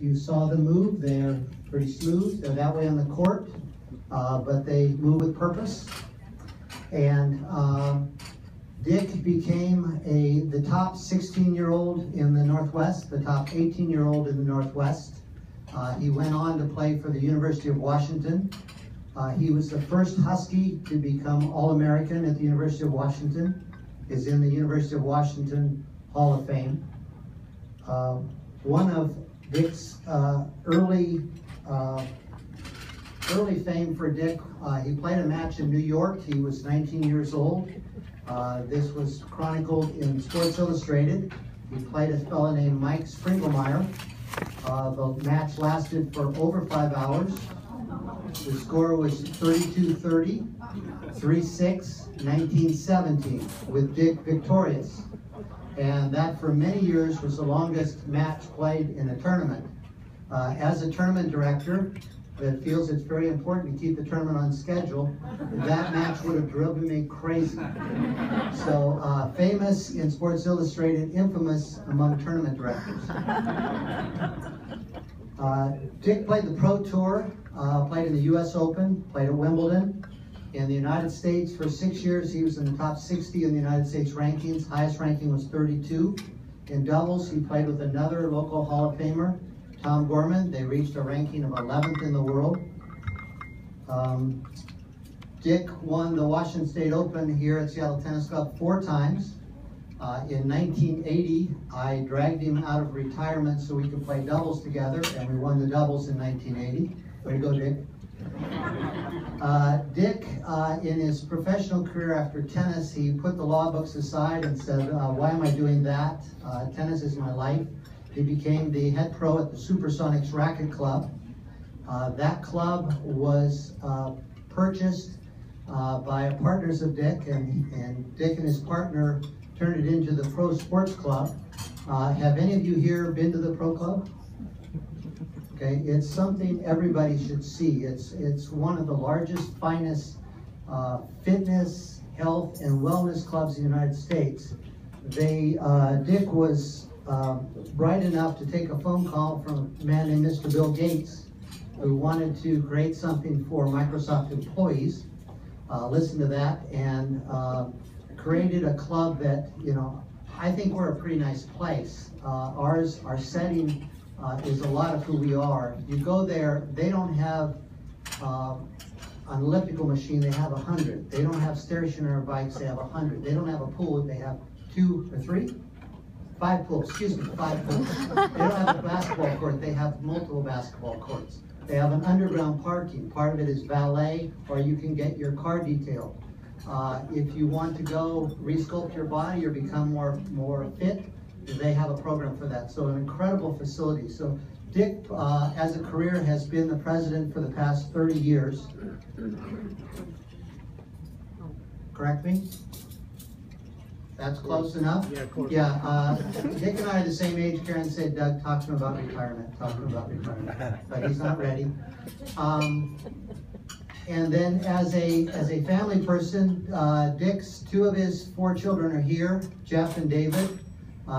you saw them move, they're pretty smooth. They're that way on the court, but they move with purpose. And Dick became the top 16-year-old in the Northwest, the top 18-year-old in the Northwest. He went on to play for the University of Washington. He was the first Husky to become All-American at the University of Washington. Is in the University of Washington Hall of Fame. One of Dick's early fame for Dick, he played a match in New York. He was 19 years old. This was chronicled in Sports Illustrated. He played a fellow named Mike Springelmeyer. The match lasted for over 5 hours. The score was 32-30, 3-6, 19-17, with Dick victorious. And that for many years was the longest match played in a tournament. As a tournament director that feels it's very important to keep the tournament on schedule, that match would have driven me crazy. So famous in Sports Illustrated, infamous among tournament directors. Dick played the Pro Tour, played in the US Open, played at Wimbledon. In the United States for 6 years, he was in the top 60 in the United States rankings. Highest ranking was 32. In doubles, he played with another local Hall of Famer, Tom Gorman. They reached a ranking of 11th in the world. Dick won the Washington State Open here at Seattle Tennis Club 4 times. In 1980, I dragged him out of retirement so we could play doubles together, and we won the doubles in 1980. Way to go, Dick. Dick, in his professional career after tennis, he put the law books aside and said, why am I doing that? Tennis is my life. He became the head pro at the Supersonics Racquet Club. That club was purchased by partners of Dick, and Dick and his partner turned it into the Pro Sports Club. Have any of you here been to the Pro Club? Okay, it's something everybody should see. It's one of the largest, finest fitness, health, and wellness clubs in the United States. Dick was bright enough to take a phone call from a man named Mr. Bill Gates, who wanted to create something for Microsoft employees. Listened to that and created a club that, you know, I think we're a pretty nice place. Our setting is a lot of who we are. You go there, they don't have an elliptical machine, they have 100. They don't have stationary bikes, they have 100. They don't have a pool, they have 2 or 3? 5 pools, excuse me, 5 pools. They don't have a basketball court, they have multiple basketball courts. They have an underground parking. Part of it is valet, or you can get your car detailed. If you want to go resculpt your body or become more fit, they have a program for that. So an incredible facility. So Dick, as a career, has been the president for the past 30 years. Correct me? That's close enough? Yeah, of course. Yeah, Dick and I are the same age. Karen said, Doug, talk to him about retirement. Talk to him about retirement. But he's not ready. And then as a family person, Dick's 2 of his 4 children are here, Jeff and David.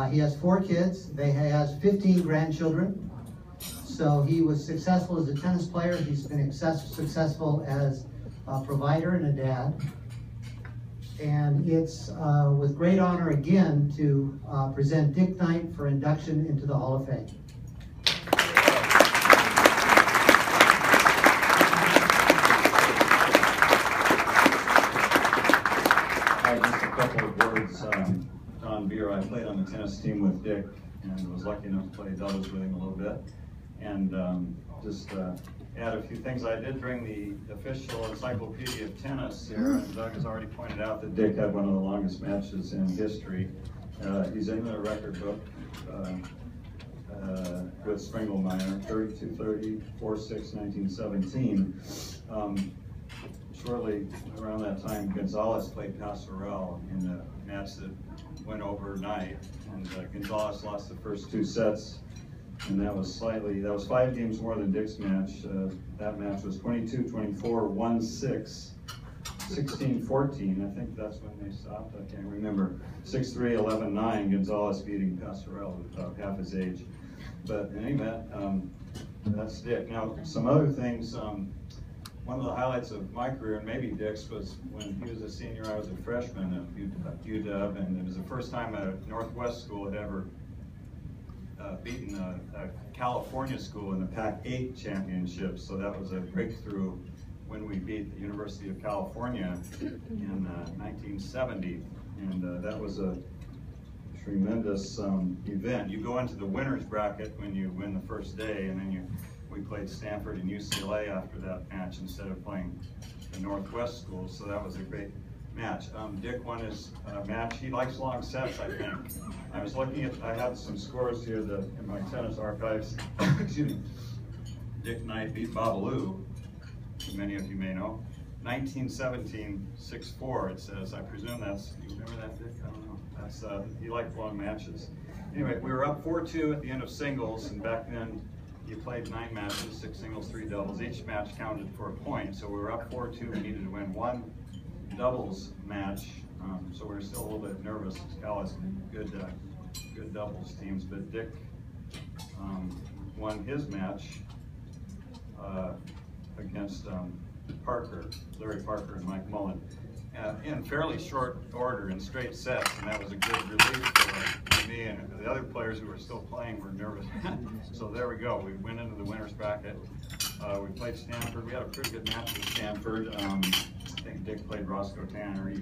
He has 4 kids. He has 15 grandchildren. So he was successful as a tennis player. He's been successful as a provider and a dad. And it's with great honor again to present Dick Knight for induction into the Hall of Fame. Just a couple of words. Don Beer, I played on the tennis team with Dick and was lucky enough to play doubles with him a little bit. And just add a few things I did during the official encyclopedia of tennis here. And Doug has already pointed out that Dick had one of the longest matches in history. He's in the record book with Springelmeyer, 32-30, 4-6, 1917. Shortly around that time, Gonzalez played Passerelle in a match that went overnight, and Gonzalez lost the first 2 sets, and that was 5 games more than Dick's match. That match was 22-24, 1-6, 16-14. I think that's when they stopped. I can't remember. 6-3, 11-9. Gonzalez beating Passerelle, about half his age. But in any event, that's Dick. Now, some other things. One of the highlights of my career, and maybe Dick's, was when he was a senior, I was a freshman at UW, and it was the first time a Northwest school had ever beaten a California school in the Pac-8 championship. So that was a breakthrough when we beat the University of California in 1970, and that was a tremendous event. You go into the winner's bracket when you win the first day, and then we played Stanford and UCLA after that match instead of playing the Northwest schools, so that was a great match. Dick won his match. He likes long sets, I think. I was looking at, I have some scores here in my tennis archives. Excuse me. Dick and I beat Babalu, who many of you may know. 1917, 6-4, it says. I presume that's, you remember that, Dick? I don't know. That's, he liked long matches. Anyway, we were up 4-2 at the end of singles, and back then you played 9 matches, 6 singles, 3 doubles. Each match counted for a point, so we were up 4-2. We needed to win 1 doubles match, so we were still a little bit nervous. Cal has good doubles teams, but Dick won his match against Larry Parker and Mike Mullen, in fairly short order in straight sets, and that was a good relief for me, and the other players who were still playing were nervous. So there we go. We went into the winner's bracket. We played Stanford. We had a pretty good match with Stanford. I think Dick played Roscoe Tanner.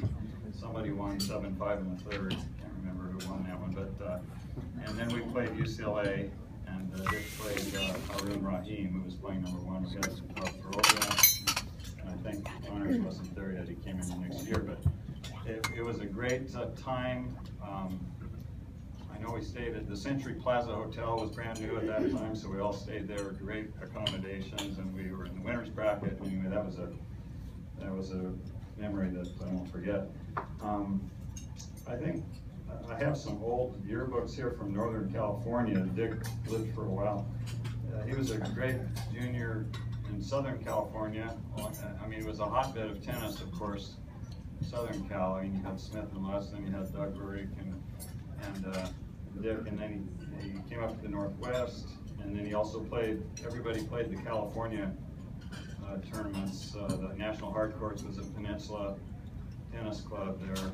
Somebody won 7-5 in the third. Can't remember who won that one, but and then we played UCLA, and Dick played Arun Rahim, who was playing number 1. We had Verdieck, and I think Honors wasn't there yet. He came in the next year, but it was a great time. I know we stayed at the Century Plaza Hotel. Was brand new at that time, so we all stayed there. Great accommodations, and we were in the winner's bracket. Anyway, that was a memory that I won't forget. I think I have some old yearbooks here from Northern California. Dick lived for a while. He was a great junior in Southern California. I mean, it was a hotbed of tennis, of course. Southern Cal. I mean, you had Smith and Lesson, you had Doug Verdieck and Dick, and then he came up to the Northwest, and then he also played. Everybody played the California tournaments. The National Hard Courts was a Peninsula Tennis Club there,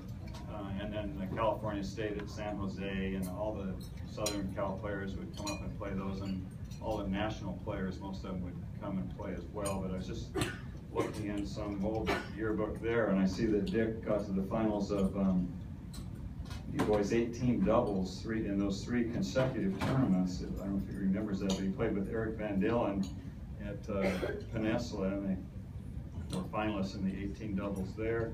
and then the California State at San Jose, and all the Southern Cal players would come up and play those, and all the national players, most of them would come and play as well. But I was just looking in some old yearbook there, and I see that Dick got to the finals of you boys 18 doubles in those 3 consecutive tournaments. I don't know if he remembers that, but he played with Eric Van Dalen at Peninsula, and they were finalists in the 18 doubles there.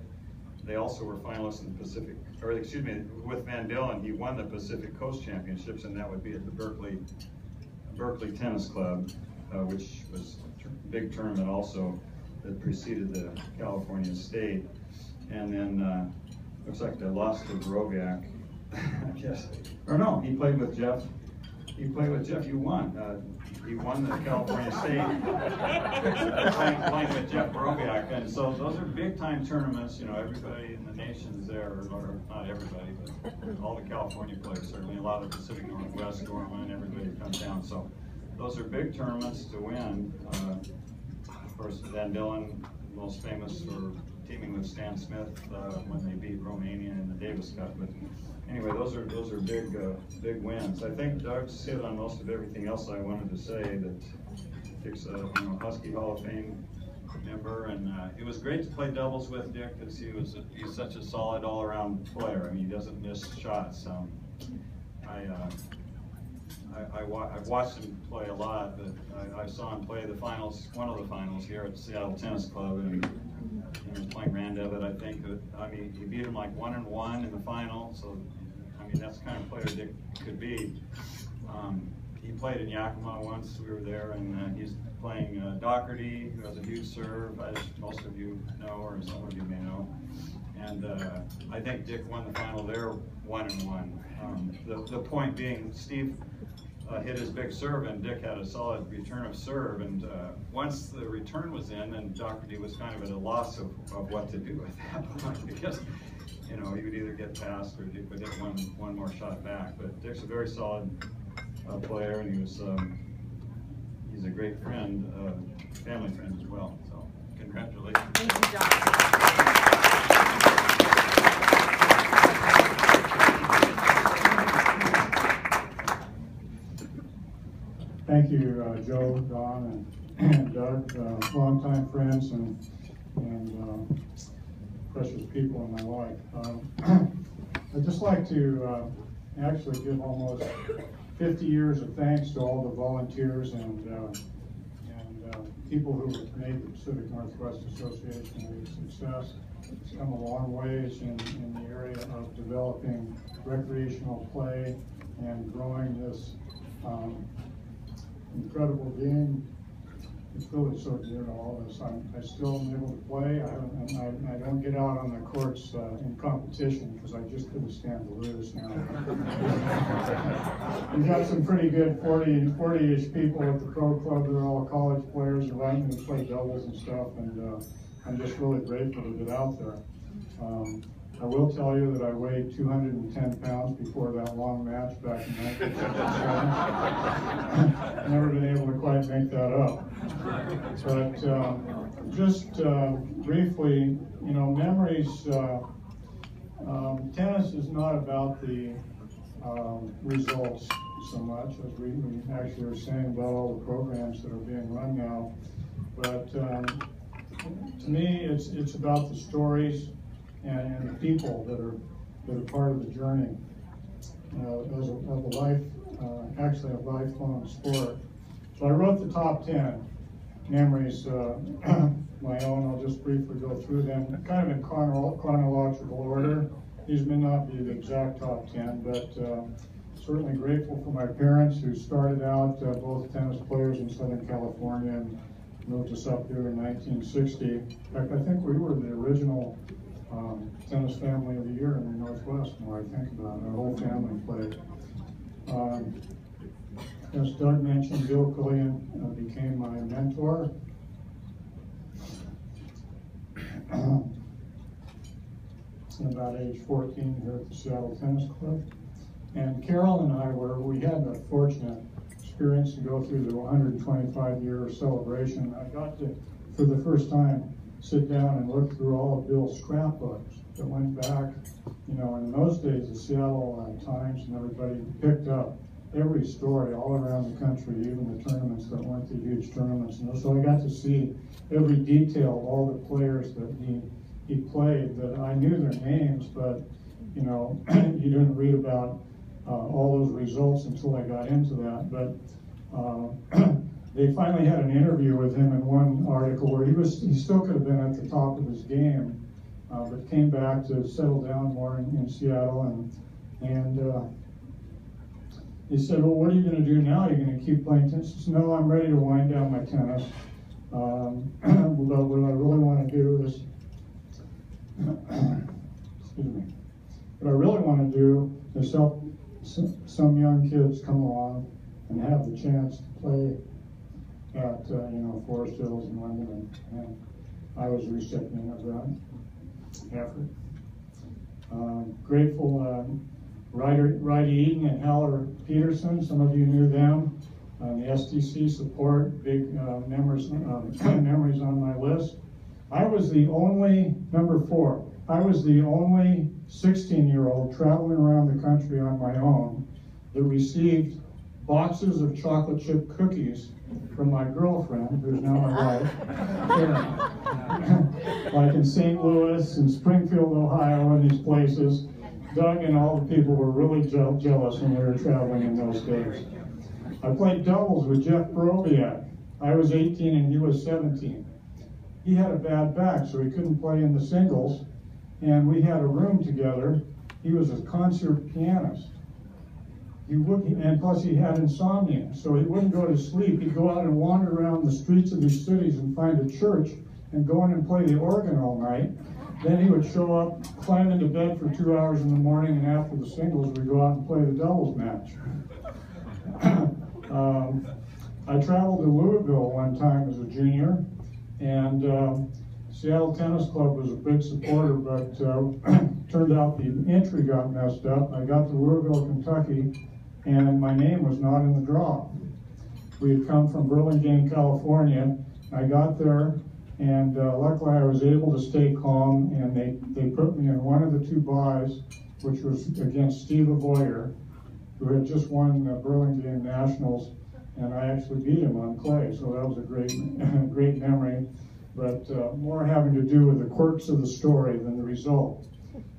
They also were finalists in the Pacific, or excuse me, with Van Dalen, he won the Pacific Coast Championships, and that would be at the Berkeley Tennis Club, which was a big tournament also that preceded the California State. And then looks like they lost to Verdieck, I guess. Or no, he played with Jeff. He played with Jeff. You won. He won the California State playing with Jeff Verdieck. And so those are big time tournaments. You know, everybody in the nation's there, or not everybody, but all the California players, certainly a lot of the Pacific Northwest, Gorman, everybody comes down. So those are big tournaments to win. Of course, Van Dalen, most famous for teaming with Stan Smith when they beat Romania in the Davis Cup. But anyway, those are big wins. I think Doug's hit on most of everything else I wanted to say. That Dick's a Husky Hall of Fame member, and it was great to play doubles with Dick because he's such a solid all-around player. I mean, he doesn't miss shots. I've watched him play a lot, but I saw him play the finals, one of the finals here at the Seattle Tennis Club, and he was playing Randevitt, I think. I mean, he beat him like 1-1 in the final, so I mean, that's the kind of player Dick could be. He played in Yakima once, we were there, and he's playing Doherty, who has a huge serve, as most of you know, or some of you may know. And I think Dick won the final there 1-1. The point being, Steve hit his big serve, and Dick had a solid return of serve. And once the return was in, then Doherty was kind of at a loss of what to do at that point, because he would either get past or Dick would hit one more shot back. But Dick's a very solid player, and he's a great friend, family friend as well. So congratulations. Thank you, John. Thank you, Joe, Don, and Doug, longtime friends and precious people in my life. I'd just like to actually give almost 50 years of thanks to all the volunteers and people who have made the Pacific Northwest Association a success. It's come a long ways in the area of developing recreational play and growing this incredible game. It's really so dear to all of us. I still am able to play. I don't get out on the courts in competition because I just couldn't stand to lose now. We've got some pretty good 40-ish people at the pro club. They're all college players who like me to play doubles and stuff, and I'm just really grateful to get out there. I will tell you that I weighed 210 pounds before that long match back in 1977. Never been able to quite make that up. But just briefly, you know, memories. Tennis is not about the results so much, as we actually are saying about all the programs that are being run now. But to me, it's about the stories and the people that are part of the journey of a lifelong sport. So I wrote the top 10 memories, my own. I'll just briefly go through them, kind of in chronological order. These may not be the exact top 10, but certainly grateful for my parents who started out both tennis players in Southern California and moved us up here in 1960. In fact, I think we were the original tennis family of the year in the Northwest, the more I think about it. Our whole family played. As Doug mentioned, Bill Killian became my mentor. About age 14 here at the Seattle Tennis Club. And Carol and I we had the fortunate experience to go through the 125-year celebration. I got to, for the first time, sit down and look through all of Bill's scrapbooks that went back, you know, in those days, the Seattle Times and everybody picked up every story all around the country, even the tournaments that weren't the huge tournaments. And so I got to see every detail of all the players that he played, that I knew their names, but, you know, you didn't read about all those results until I got into that. But they finally had an interview with him in one article where he still could have been at the top of his game, but came back to settle down more in Seattle, and he said, well, what are you going to do now? You're going to keep playing tennis? He said, no, I'm ready to wind down my tennis. But what I really want to do is, excuse me, what I really want to do is help some young kids come along and have the chance to play at you know, Forest Hills and Wimbledon, and I was a recipient of that effort. Grateful, Righty Eden and Haller Peterson, some of you knew them. The STC support, big memories on my list. I was the only, number 4, I was the only 16-year-old traveling around the country on my own that received boxes of chocolate chip cookies from my girlfriend, who's now my wife, like in St. Louis and Springfield, Ohio, and these places. Doug and all the people were really jealous when we were traveling in those days. I played doubles with Jeff Verdieck. I was 18 and he was 17. He had a bad back, so he couldn't play in the singles, and we had a room together. He was a concert pianist. And plus he had insomnia, so he wouldn't go to sleep. He'd go out and wander around the streets of these cities and find a church and go in and play the organ all night. Then he would show up, climb into bed for 2 hours in the morning, and after the singles, we'd go out and play the doubles match. I traveled to Louisville one time as a junior, and Seattle Tennis Club was a big supporter, but turned out the entry got messed up. I got to Louisville, Kentucky, and my name was not in the draw. We had come from Burlingame, California. I got there, and luckily I was able to stay calm, and they put me in one of the two buys, which was against Steve Avoyer, who had just won the Burlingame Nationals, and I actually beat him on clay, so that was a great memory, but more having to do with the quirks of the story than the result.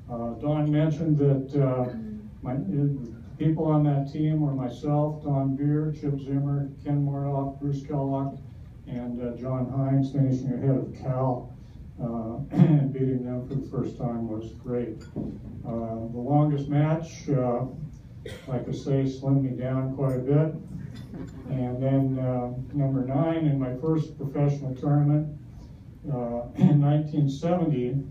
Don mentioned that the people on that team were myself, Don Beer, Chip Zimmer, Ken Moroff, Bruce Kellogg, and John Hines, finishing ahead of Cal, and beating them for the first time was great. The longest match, like I say, slimmed me down quite a bit. And then number 9 in my first professional tournament in 1970,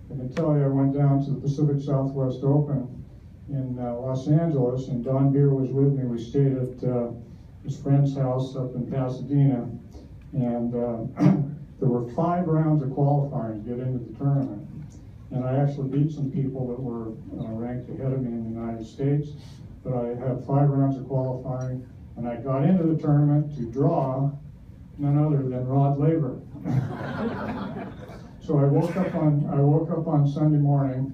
I can tell you I went down to the Pacific Southwest Open in Los Angeles, and Don Beer was with me. We stayed at his friend's house up in Pasadena, and there were 5 rounds of qualifying to get into the tournament. And I actually beat some people that were ranked ahead of me in the United States, but I had 5 rounds of qualifying, and I got into the tournament to draw none other than Rod Laver. So I woke up on Sunday morning,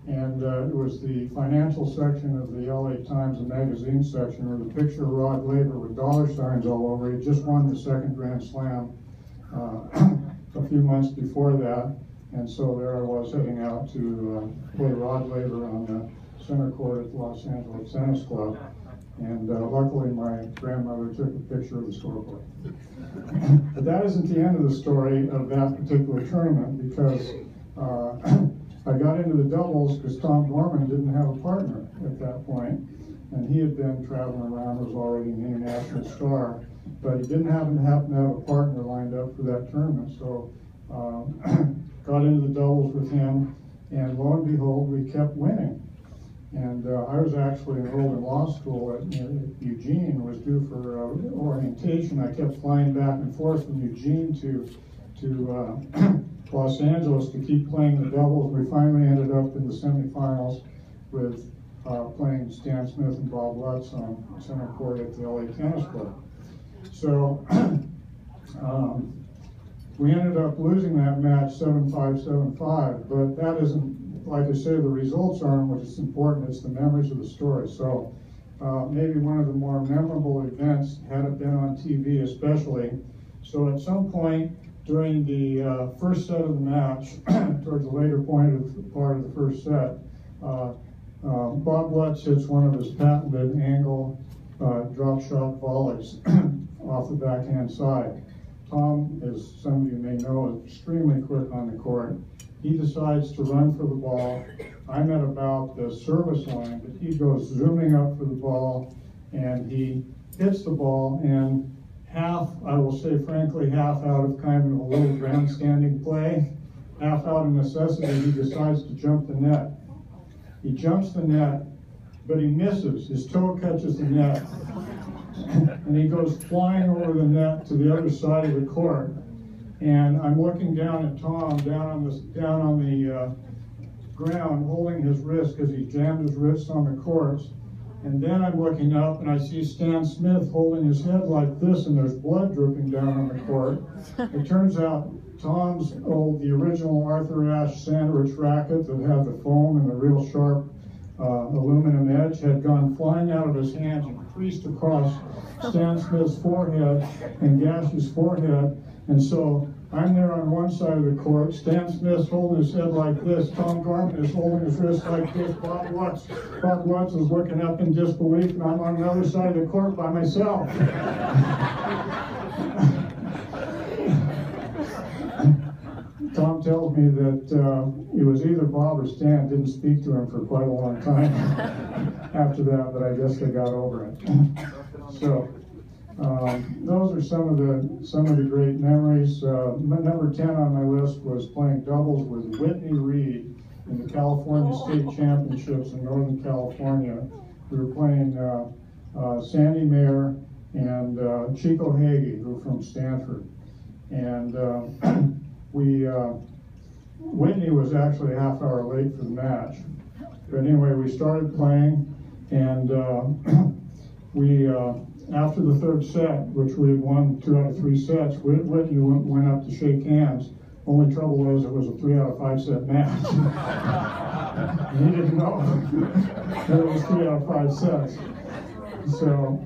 and it was the financial section of the LA Times, the magazine section, where the picture of Rod Laver with dollar signs all over. He just won the 2nd Grand Slam a few months before that, and so there I was heading out to play Rod Laver on the center court at the Los Angeles Tennis Club, and luckily my grandmother took a picture of the scoreboard. But that isn't the end of the story of that particular tournament, because I got into the doubles because Tom Gorman didn't have a partner at that point, and he had been traveling around, was already an international star, but he didn't happen to have a partner lined up for that tournament, so got into the doubles with him, and lo and behold, we kept winning. And I was actually enrolled in law school at Eugene, was due for orientation. I kept flying back and forth from Eugene to Los Angeles to keep playing the doubles. We finally ended up in the semifinals with playing Stan Smith and Bob Lutz on center court at the LA Tennis Club. So we ended up losing that match 7-5, 7-5, but that isn't, like I say, the results aren't what is important, it's the memories of the story. So maybe one of the more memorable events, had it been on TV especially. So at some point during the first set of the match, towards the later part of the first set, Bob Lutz hits one of his patented angle drop shot volleys off the backhand side. Tom, as some of you may know, is extremely quick on the court. He decides to run for the ball. I'm at about the service line, but he goes zooming up for the ball, and he hits the ball, and half, I will say frankly, half out of kind of a little grandstanding play, half out of necessity, he decides to jump the net. He jumps the net, but he misses. His toe catches the net, and he goes flying over the net to the other side of the court. And I'm looking down at Tom, down on the ground, holding his wrist because he jammed his wrist on the courts. And then I'm looking up and I see Stan Smith holding his head like this, and there's blood dripping down on the court. It turns out Tom's the original Arthur Ashe sandwich racket that had the foam and the real sharp aluminum edge had gone flying out of his hands and creased across Stan Smith's forehead and gashed his forehead. And so I'm there on one side of the court, Stan Smith's holding his head like this, Tom Gorman is holding his wrist like this, Bob Lutz is looking up in disbelief, and I'm on the other side of the court by myself. Tom tells me that it was either Bob or Stan, didn't speak to him for quite a long time after that, but I guess they got over it. So those are some of the great memories. Number 10 on my list was playing doubles with Whitney Reed in the California State Championships in Northern California. We were playing Sandy Mayer and Chico Hagee, who are from Stanford. And Whitney was actually a half hour late for the match. But anyway, we started playing, and we, after the third set, which we had won 2 out of 3 sets, Whitney went up to shake hands. Only trouble was it was a 3 out of 5 set match. He didn't know that it was 3 out of 5 sets. So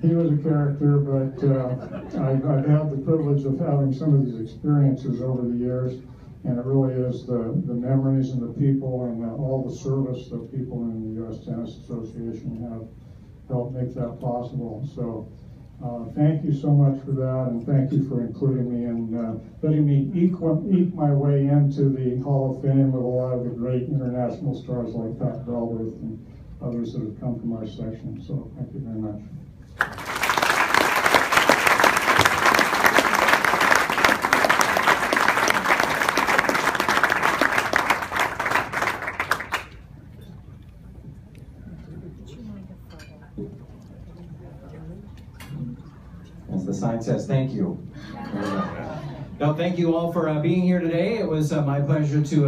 he was a character, but I've had the privilege of having some of these experiences over the years, and it really is the memories and the people and all the service that people in the U.S. Tennis Association have helped make that possible. So thank you so much for that, and thank you for including me and letting me eke my way into the Hall of Fame with a lot of the great international stars like Pat Belworth and others that have come from our section. So thank you very much. As the sign says, thank you. No, thank you all for being here today. It was my pleasure to